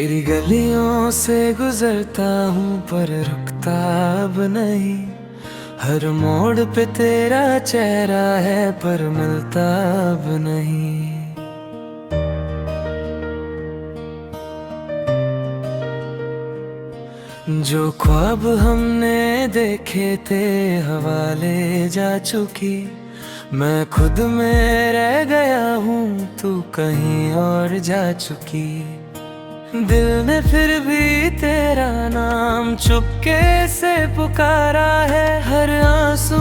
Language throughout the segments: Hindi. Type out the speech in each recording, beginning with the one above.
तेरी गलियों से गुजरता हूँ पर रुकता अब नहीं। हर मोड़ पे तेरा चेहरा है पर मिलता अब नहीं। जो ख्वाब हमने देखे थे हवाले जा चुकी। मैं खुद में रह गया हूँ तू कहीं और जा चुकी। दिल ने फिर भी तेरा नाम चुपके से पुकारा है। हर आंसू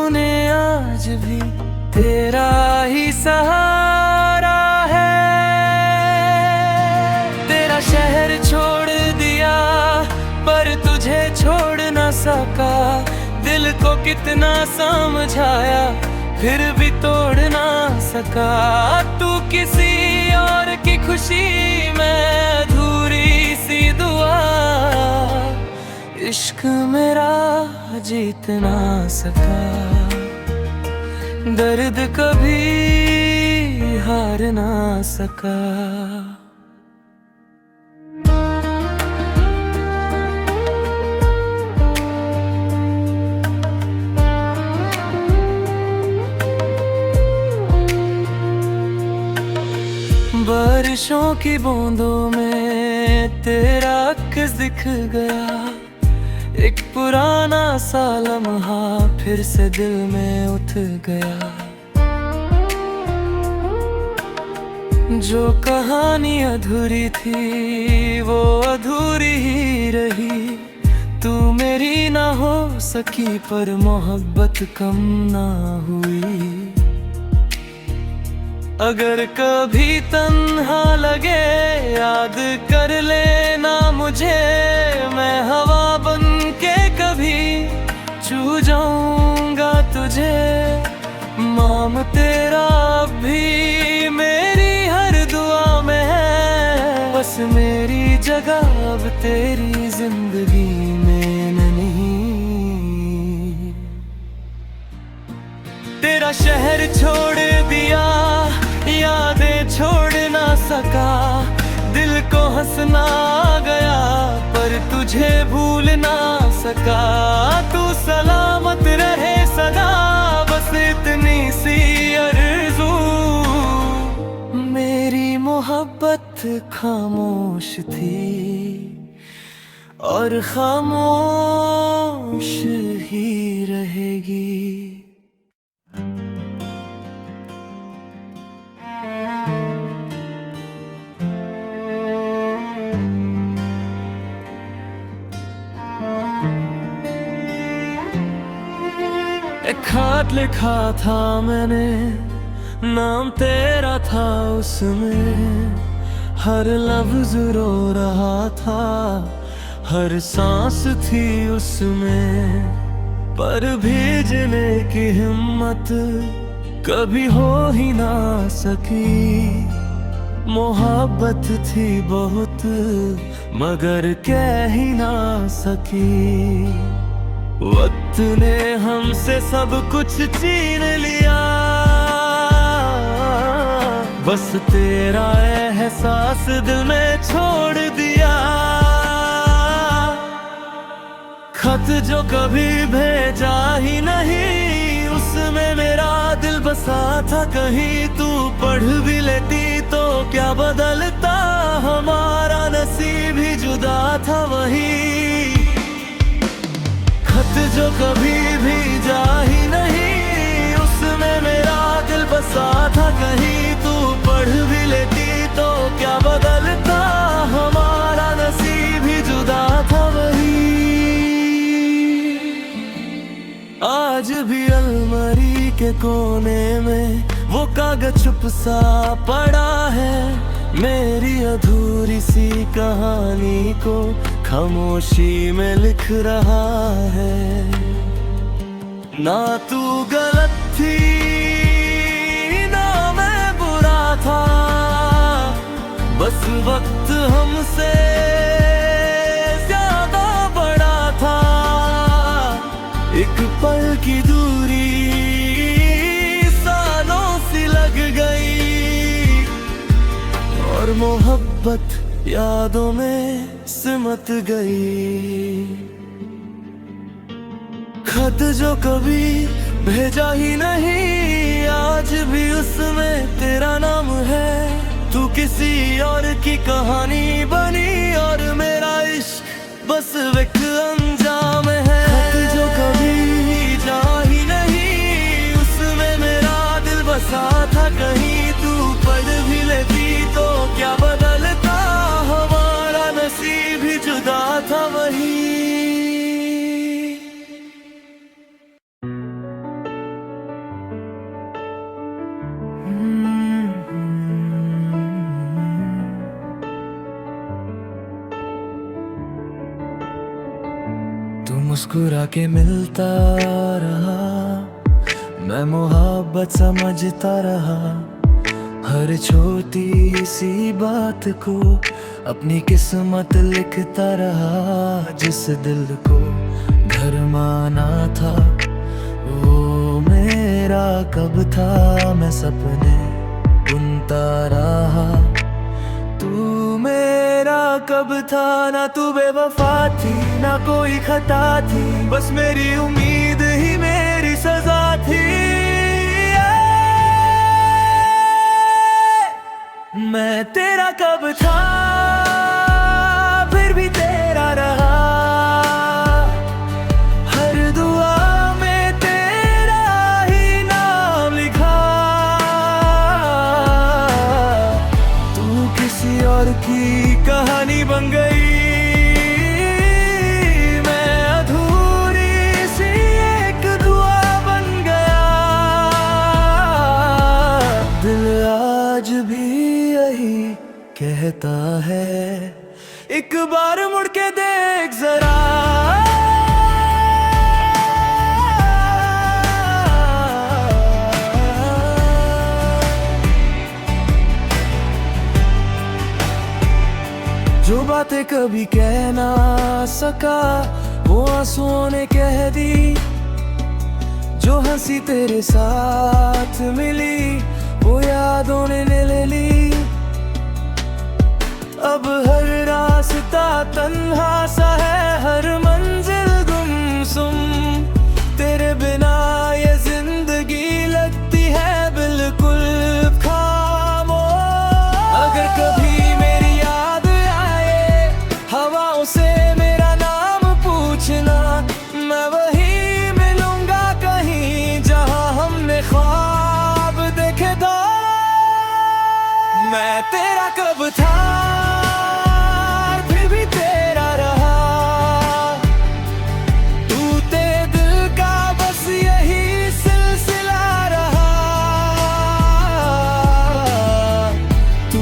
ने आज भी तेरा ही सहारा है। तेरा शहर छोड़ दिया पर तुझे छोड़ ना सका। दिल को कितना समझाया फिर भी तोड़ ना सका। तू किसी और की खुशी में अधूरी सी दुआ। इश्क मेरा जीत ना सका। दर्द कभी हार ना सका। बारिशों की बूंदों में तेरा अक्स दिख गया। एक पुराना सा लम्हा फिर से दिल में उठ गया। जो कहानी अधूरी थी वो अधूरी ही रही। तू मेरी ना हो सकी पर मोहब्बत कम ना हुई। अगर कभी तन्हा लगे याद कर लेना मुझे। मैं हवा बन के कभी छू जाऊंगा तुझे। माम तेरा भी मेरी हर दुआ में है। बस मेरी जगह अब तेरी जिंदगी में नहीं। तेरा शहर छोड़ दिया यादें छोड़ ना सका। दिल को हंसना आ गया पर तुझे भूल ना सका। तू सलामत रहे सदा बस इतनी सी आरज़ू। मेरी मोहब्बत खामोश थी और खामोश ही रहेगी। एक खत लिखा था मैंने नाम तेरा था उसमें। हर लफ्ज रो रहा था हर सांस थी उसमें। पर भेजने की हिम्मत कभी हो ही ना सकी। मोहब्बत थी बहुत मगर कह ही ना सकी। वक्त ने हमसे सब कुछ छीन लिया। बस तेरा एहसास दिल में छोड़ दिया। खत जो कभी भेजा ही नहीं उसमें मेरा दिल बसा था कहीं। तू पढ़ भी लेती तो क्या बदलता। हमारा नसीब ही जुदा था वही। खत जो कभी भी जा ही नहीं उसमें मेरा दिल बसा था कहीं। तू पढ़ भी लेती तो क्या बदलता। हमारा नसीब ही जुदा था वही। आज भी अलमारी के कोने में वो कागज छुप सा पड़ा है। मेरी अधूरी सी कहानी को खामोशी में लिख रहा है। ना तू गलत थी ना मैं बुरा था। बस वक्त हमसे ज्यादा बड़ा था। एक पल की दूरी सालों सी लग गई और मोहब्बत यादों में सिमट गई। खत जो कभी भेजा ही नहीं, आज भी उसमें तेरा नाम है। तू किसी और की कहानी बनी और मेरा इश्क बस एक अंजाम है। खत जो कभी जा ही नहीं, उसमें मेरा दिल बसा था कहीं। तू पढ़ भी लेती तो क्या बदलता, हमारा नसीब ही जुदा था वही। तू मुस्कुरा के मिलता रहा, मैं मोहब्बत समझता रहा। हर छोटी सी बात को अपनी किस्मत लिखता रहा। जिस दिल को घर माना था वो मेरा कब था, मैं सपने बुनता रहा। तू मेरा कब था, ना तू बेवफा थी ना कोई खता थी, बस मेरी उम्मीद ही मेरी सजा थी। मैं तेरा कब था फिर भी तेरा रहा, हर दुआ में तेरा ही नाम लिखा। तू किसी और की कहानी बन गई, मैं अधूरी सी एक दुआ बन गया। दिल आज भी यही कहता है, एक बार मुड़ के देख जरा। जो बातें कभी कह ना सका वो आंसुओं ने कह दी। जो हंसी तेरे साथ मिली वो यादों ने ले ली। अब हर रास्ता तन्हा सा है, हर मंजिल गुमसुम। तेरे बिना ये जिंदगी लगती है बिल्कुल खामोश। अगर कभी मेरी याद आए हवाओं से मेरा नाम पूछना, मैं वहीं मिलूंगा कहीं जहां हमने ख्वाब देखे था। मैं तेरा कब था फिर भी तेरा रहा, टूटे दिल का बस यही सिलसिला रहा। तू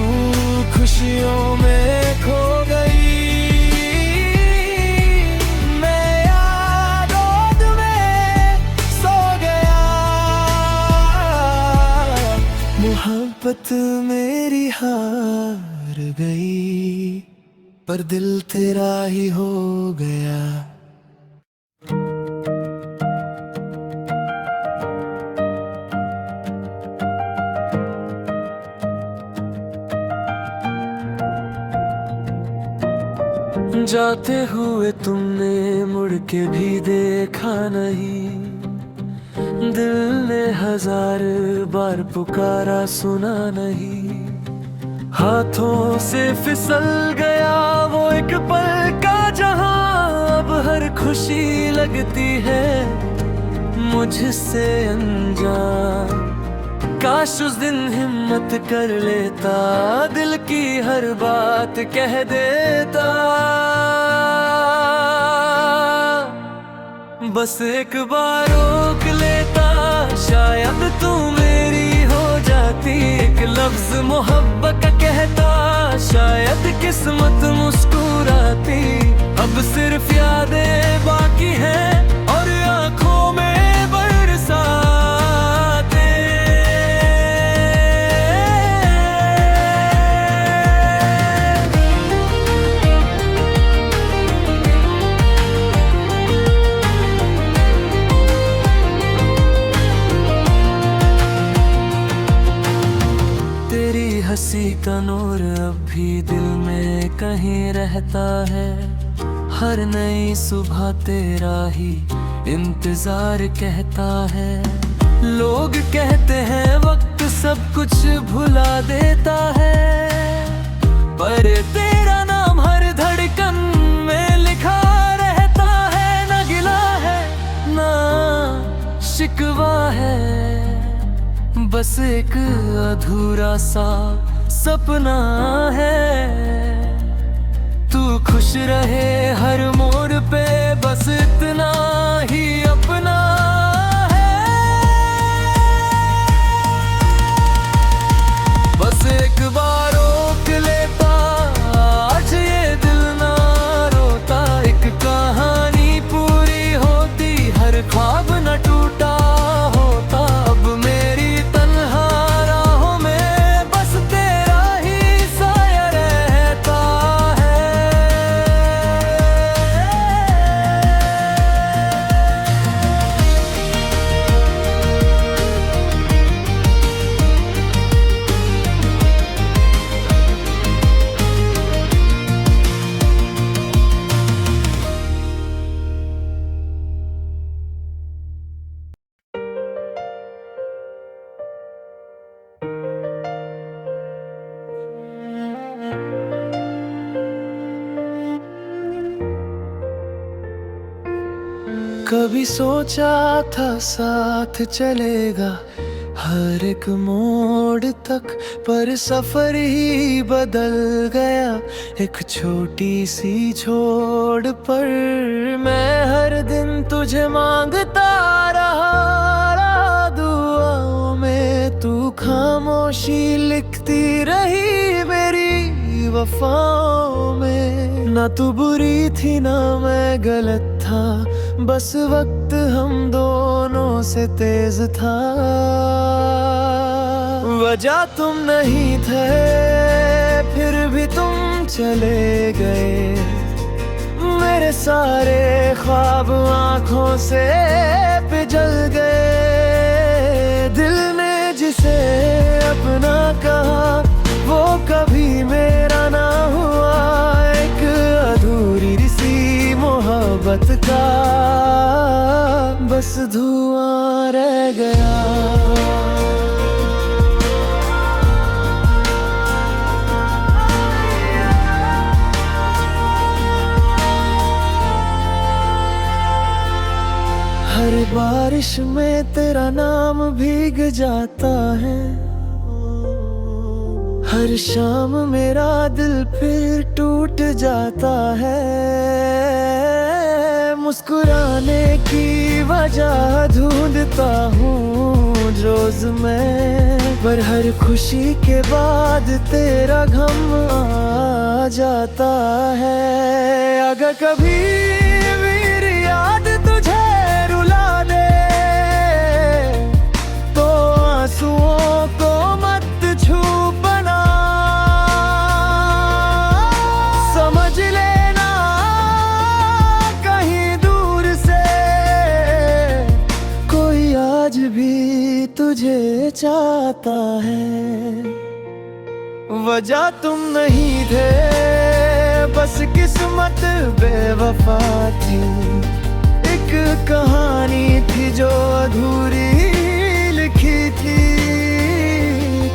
खुशियों में खो गई, मैं यादों में सो गया। मोहब्बत मेरी हार गई पर दिल तेरा ही हो गया। जाते हुए तुमने मुड़ के भी देखा नहीं, दिल ने 1000 बार पुकारा सुना नहीं। हाथों से फिसल गया वो एक पल का जहां, अब हर खुशी लगती है मुझसे अनजान। काश उस दिन हिम्मत कर लेता, दिल की हर बात कह देता। बस एक बार रोक लेता, शायद तू मेरी हो जाती। एक लफ्ज मोहब्बत का कहता, शायद किस्मत मुस्कुराती। अब सिर्फ यादें बाकी हैं और आंखों में बरसाते। तेरी हंसी का नूर अब भी दिल में कहीं रहता है। हर नई सुबह तेरा ही इंतजार कहता है। लोग कहते हैं वक्त सब कुछ भुला देता है, पर तेरा नाम हर धड़कन में लिखा रहता है। ना गिला है ना शिकवा है, बस एक अधूरा सा सपना है। तू खुश रहे हर मोड़ पे, बस इतना ही अपना है। बस एक बार रोक लेता आज ये दिल ना रोता। एक कहानी पूरी होती, हर ख्वाब न टूटा होता। अब मेरी तन्हा राहों में बस तेरा ही साया रहता है। कभी सोचा था साथ चलेगा हर एक मोड़ तक, पर सफर ही बदल गया एक छोटी सी छोड़ पर। मैं हर दिन तुझे मांगता रहा, दुआओं में तू खामोशी लिखती रही मेरी वफाओं में। ना तू बुरी थी ना मैं गलत था, बस वक्त हम दोनों से तेज था। वजह तुम नहीं थे फिर भी तुम चले गए। मेरे सारे ख्वाब आंखों से पिघल गए। दिल ने जिसे अपना कहा वो कभी मेरा ना हुआ। एक अधूरी सी मोहब्बत का बस धुआं रह गया। हर बारिश में तेरा नाम भीग जाता है। हर शाम मेरा दिल फिर टूट जाता है। मुस्कुराने की वजह ढूंढता हूँ रोज मैं, पर हर खुशी के बाद तेरा गम आ जाता है। अगर कभी मेरी याद तुझे रुला दे तो आंसुओं को मत छू बना। समझ लेना कहीं दूर से कोई आज भी तुझे चाहता है। वजह तुम नहीं थे बस किस्मत बेवफा थी। एक कहानी थी जो अधूरी लिखी थी।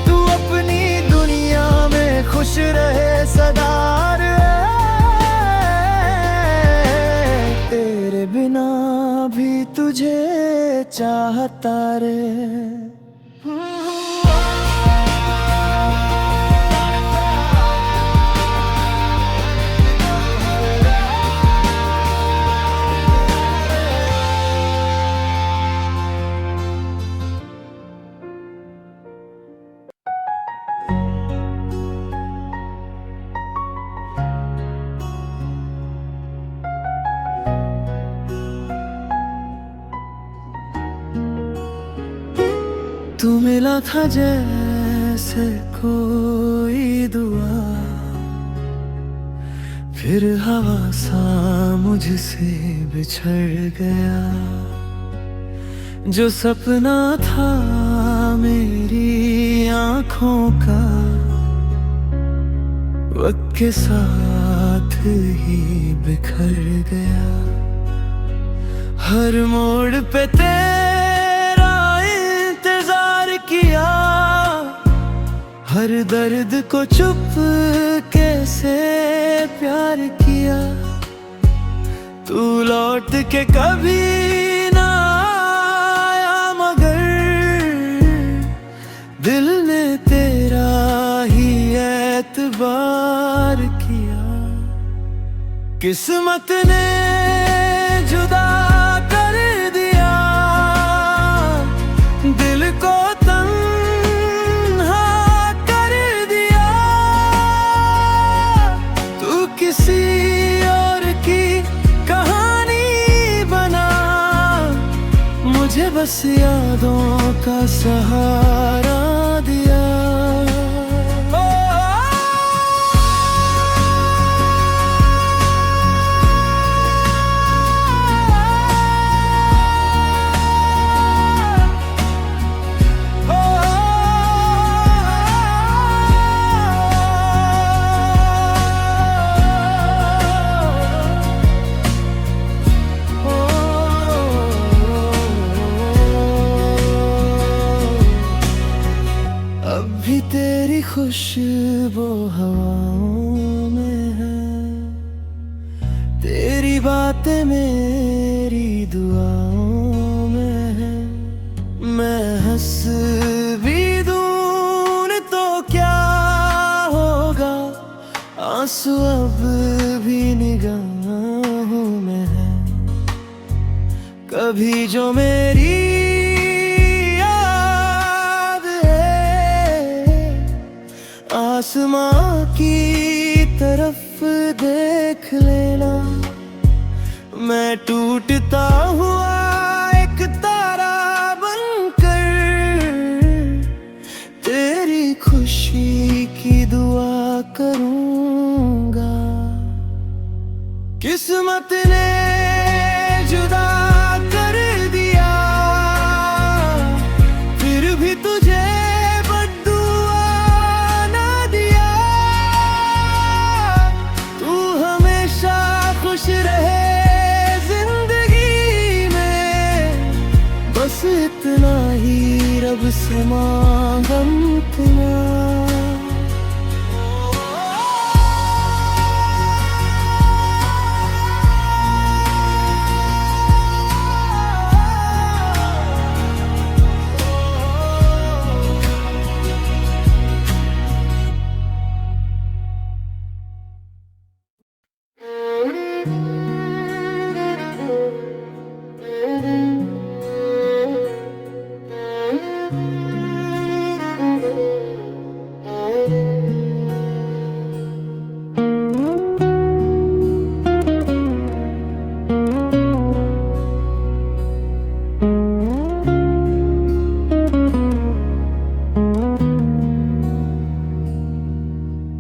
तू अपनी दुनिया में खुश रहे सदा रे, तेरे बिना भी तुझे चाहता रे। तू मिला था जैसे कोई दुआ, फिर हवा सा मुझसे बिछड़ गया। जो सपना था मेरी आंखों का वक्त के साथ ही बिखर गया। हर मोड़ पे तेरा इंतजार किया, हर दर्द को चुप कैसे प्यार किया। तू लौट के कभी ना आया, मगर दिल ने तेरा ही एतबार किया। किस्मत ने जुदा कर दिया दिल को, तन्हा कर दिया। तू किसी और की कहानी बना, मुझे बस यादों का सहारा दिया। भी तेरी खुशबू हवाओं में है, तेरी बातें मेरी दुआओं में है। मैं हंस भी दूं तो क्या होगा, आंसू अब भी निगाहों में है। कभी जो मेरी आसमां की तरफ देख लेना, मैं टूटता हुआ एक तारा बनकर तेरी खुशी की दुआ करूंगा। किस्मत ने जुदा कर दिया, फिर भी तुझे खुश रहे जिंदगी में, बस इतना ही रब से मांगम इतना।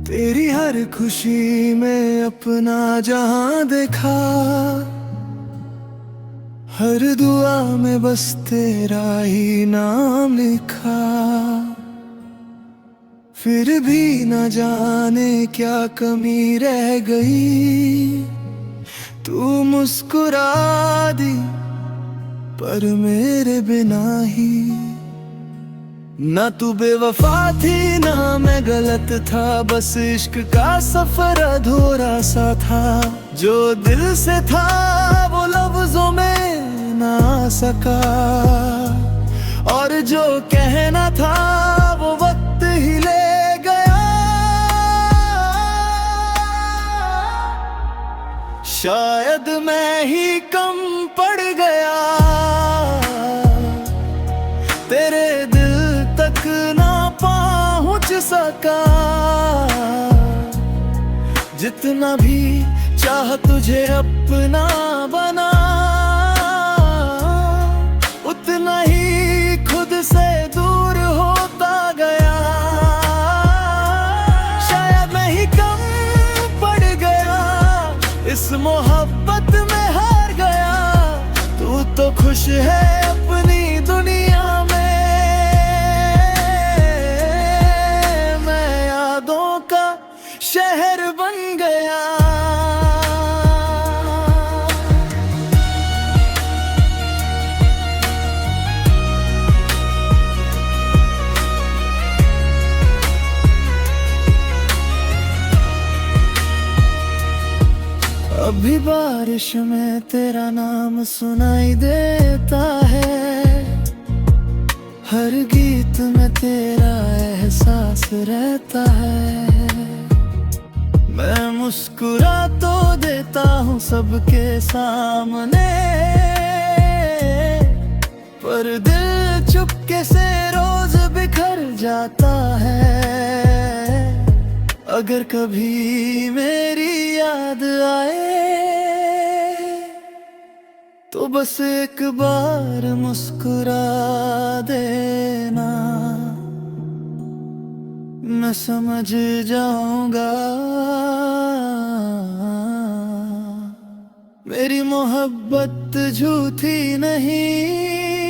तेरी हर खुशी में अपना जहां देखा, हर दुआ में बस तेरा ही नाम लिखा। फिर भी न जाने क्या कमी रह गई, तू मुस्कुरा दी पर मेरे बिना ही। ना तू बेवफा थी ना मैं गलत था, बस इश्क का सफर अधूरा सा था। जो दिल से था वो लफ्जों में ना आ सका, और जो कहना था वो वक्त ही ले गया। शायद मैं ही कम पड़ गया, तेरे ना पहुंच सका। जितना भी चाह तुझे अपना बना, उतना ही खुद से दूर होता गया। शायद मैं ही कम पड़ गया, इस मोहब्बत में हार गया। तू तो खुश है अपनी दुनिया में, शहर बन कभी बारिश में तेरा नाम सुनाई देता है, हर गीत में तेरा एहसास रहता है। मैं मुस्कुरा तो देता हूँ सबके सामने, पर दिल चुपके से रोज बिखर जाता है। अगर कभी मेरी याद आए तो बस एक बार मुस्कुरा देना, मैं समझ जाऊंगा मेरी मोहब्बत झूठी नहीं।